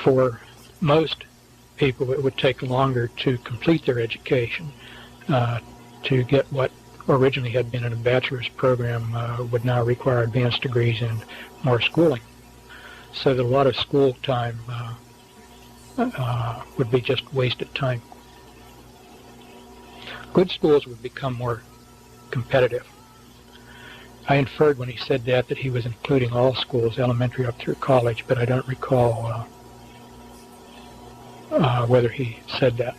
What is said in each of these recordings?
For most people, it would take longer to complete their education. To get what originally had been in a bachelor's program would now require advanced degrees and more schooling. So that a lot of school time would be just wasted time. Good schools would become more competitive. I inferred when he said that he was including all schools, elementary up through college, but I don't recall whether he said that.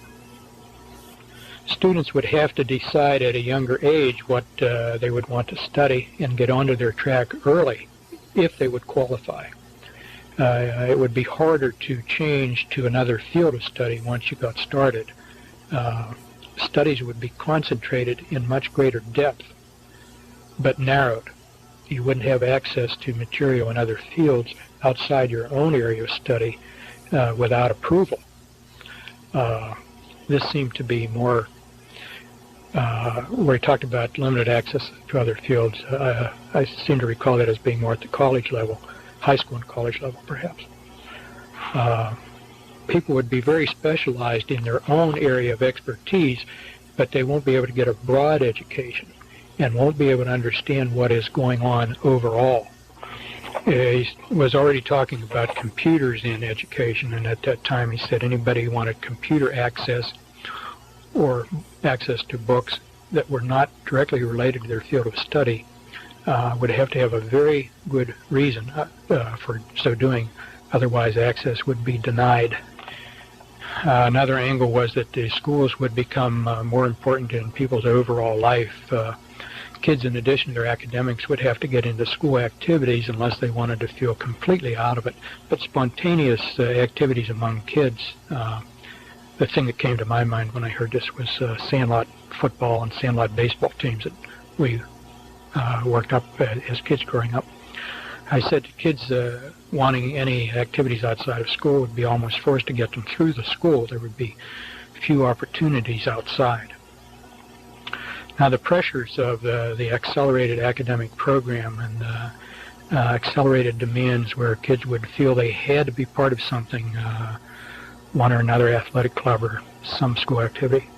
Students would have to decide at a younger age what they would want to study and get onto their track early if they would qualify. It would be harder to change to another field of study once you got started. Studies would be concentrated in much greater depth, but narrowed. You wouldn't have access to material in other fields outside your own area of study without approval. This seemed to be more where he talked about limited access to other fields. I seem to recall that as being more at the college level, high school and college level perhaps. People would be very specialized in their own area of expertise, but they won't be able to get a broad education and won't be able to understand what is going on overall. He was already talking about computers in education, and at that time he said anybody who wanted computer access or access to books that were not directly related to their field of study would have to have a very good reason for so doing, otherwise access would be denied. Another angle was that the schools would become more important in people's overall life. Kids, in addition to their academics, would have to get into school activities unless they wanted to feel completely out of it. But spontaneous activities among kids, the thing that came to my mind when I heard this was sandlot football and sandlot baseball teams that we worked up as kids growing up. I said to kids wanting any activities outside of school would be almost forced to get them through the school. There would be few opportunities outside. Now the pressures of the accelerated academic program and accelerated demands where kids would feel they had to be part of something, one or another athletic club or some school activity.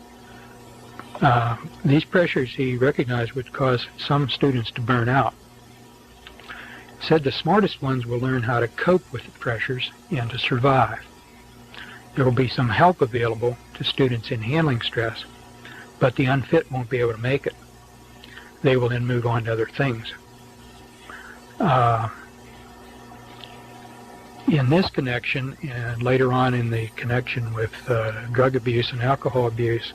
These pressures he recognized would cause some students to burn out. He said the smartest ones will learn how to cope with the pressures and to survive. There will be some help available to students in handling stress, but the unfit won't be able to make it. They will then move on to other things. In this connection, and later on in the connection with drug abuse and alcohol abuse,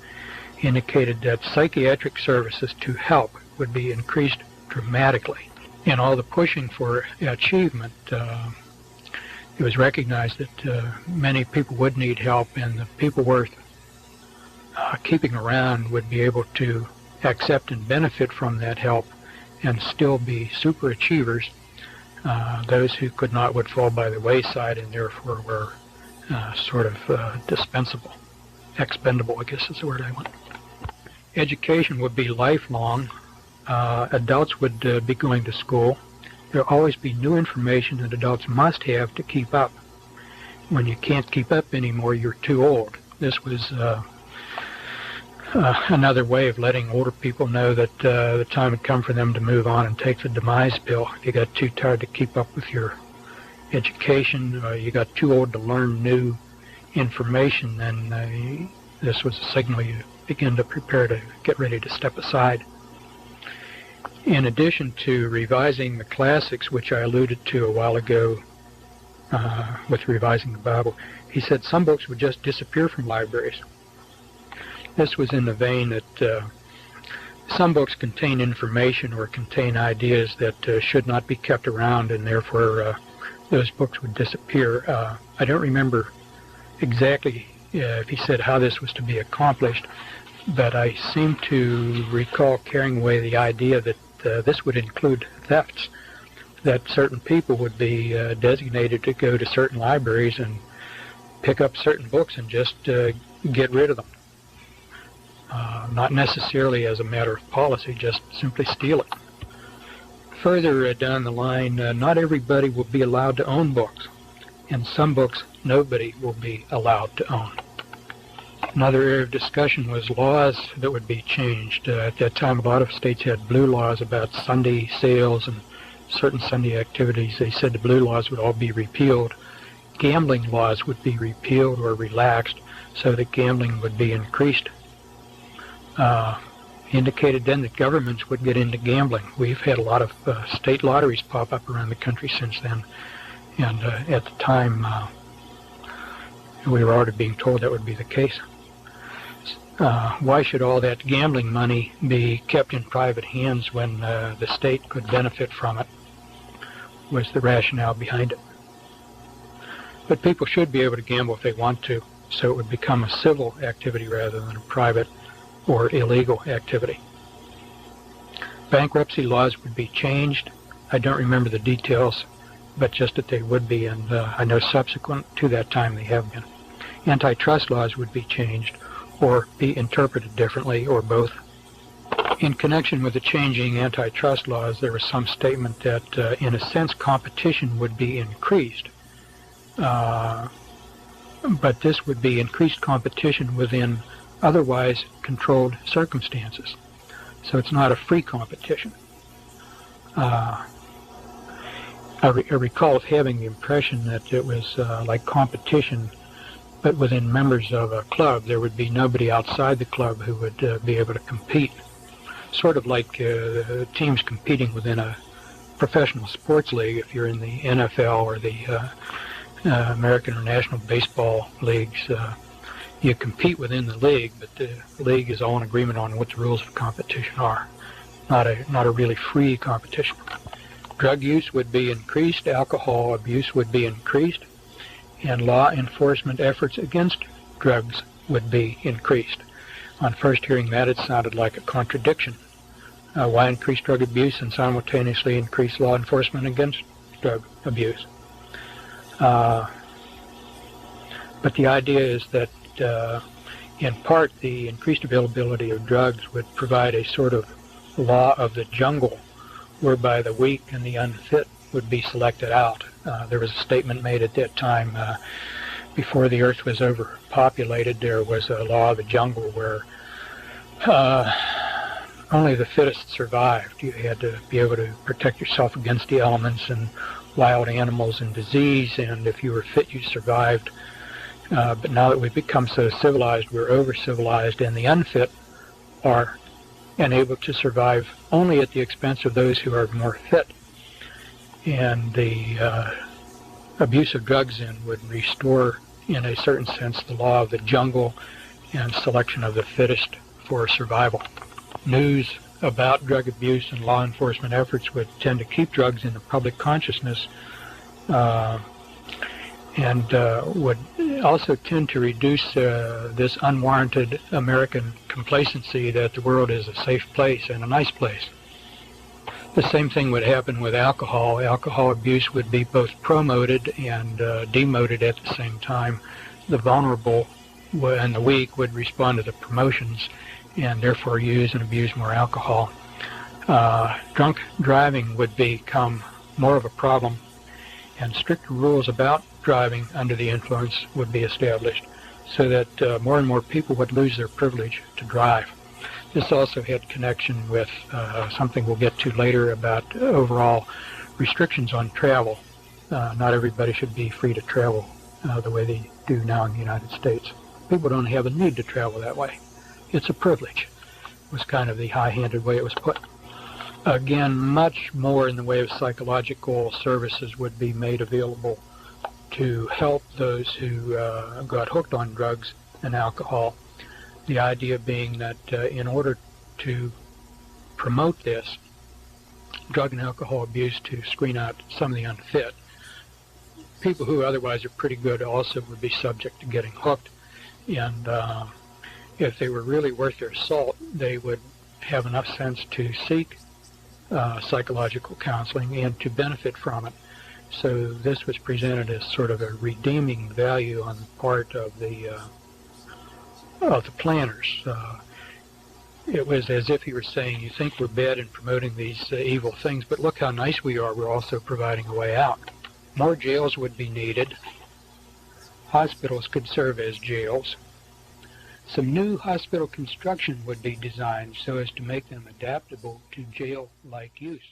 he indicated that psychiatric services to help would be increased dramatically. In all the pushing for achievement, it was recognized that many people would need help, and the people worth keeping around would be able to accept and benefit from that help and still be super achievers. Those who could not would fall by the wayside and therefore were sort of dispensable, expendable, I guess is the word I want. Education would be lifelong. Adults would be going to school. There will always be new information that adults must have to keep up. When you can't keep up anymore, you're too old. This was another way of letting older people know that the time had come for them to move on and take the demise pill. If you got too tired to keep up with your education, you got too old to learn new information, then this was a signal you begin to prepare to get ready to step aside. In addition to revising the classics, which I alluded to a while ago with revising the Bible, he said some books would just disappear from libraries. This was in the vein that some books contain information or contain ideas that should not be kept around, and therefore those books would disappear. I don't remember exactly if he said how this was to be accomplished, but I seem to recall carrying away the idea that this would include thefts, that certain people would be designated to go to certain libraries and pick up certain books and just get rid of them. Not necessarily as a matter of policy, just simply steal it. Further down the line, not everybody will be allowed to own books. and some books nobody will be allowed to own. Another area of discussion was laws that would be changed. At that time, a lot of states had blue laws about Sunday sales and certain Sunday activities. They said the blue laws would all be repealed. Gambling laws would be repealed or relaxed so that gambling would be increased. Indicated then that governments would get into gambling. We've had a lot of state lotteries pop up around the country since then, and at the time we were already being told that would be the case. Why should all that gambling money be kept in private hands when the state could benefit from it, was the rationale behind it. But people should be able to gamble if they want to, so it would become a civil activity rather than a private or illegal activity. Bankruptcy laws would be changed. I don't remember the details, but just that they would be, and I know subsequent to that time they have been. Antitrust laws would be changed or be interpreted differently, or both. In connection with the changing antitrust laws, there was some statement that, in a sense, competition would be increased. But this would be increased competition within otherwise controlled circumstances. So it's not a free competition. I recall having the impression that it was like competition, but within members of a club. There would be nobody outside the club who would be able to compete. Sort of like teams competing within a professional sports league. If you're in the NFL or the American or National Baseball leagues, you compete within the league, but the league is all in agreement on what the rules of competition are. Not a really free competition. Drug use would be increased, alcohol abuse would be increased, and law enforcement efforts against drugs would be increased. On first hearing that, it sounded like a contradiction. Why increase drug abuse and simultaneously increase law enforcement against drug abuse? But the idea is that in part the increased availability of drugs would provide a sort of law of the jungle whereby the weak and the unfit would be selected out. There was a statement made at that time, before the earth was overpopulated, there was a law of the jungle where only the fittest survived. You had to be able to protect yourself against the elements and wild animals and disease, and if you were fit, you survived. But now that we've become so civilized, we're over-civilized, and the unfit are unable to survive only at the expense of those who are more fit. And the abuse of drugs then would restore, in a certain sense, the law of the jungle and selection of the fittest for survival. News about drug abuse and law enforcement efforts would tend to keep drugs in the public consciousness, and would also tend to reduce this unwarranted American complacency that the world is a safe place and a nice place. The same thing would happen with alcohol. Alcohol abuse would be both promoted and demoted at the same time. The vulnerable and the weak would respond to the promotions and therefore use and abuse more alcohol. Drunk driving would become more of a problem, and stricter rules about driving under the influence would be established so that more and more people would lose their privilege to drive. This also had connection with something we'll get to later about overall restrictions on travel. Not everybody should be free to travel the way they do now in the United States. People don't have a need to travel that way. It's a privilege, was kind of the high-handed way it was put. Again, much more in the way of psychological services would be made available to help those who got hooked on drugs and alcohol. The idea being that in order to promote this drug and alcohol abuse, to screen out some of the unfit, people who otherwise are pretty good also would be subject to getting hooked. And if they were really worth their salt, they would have enough sense to seek psychological counseling and to benefit from it. So this was presented as sort of a redeeming value on the part of the planners. It was as if he were saying, you think we're bad in promoting these evil things, but look how nice we are. We're also providing a way out. More jails would be needed. hospitals could serve as jails. Some new hospital construction would be designed so as to make them adaptable to jail-like use.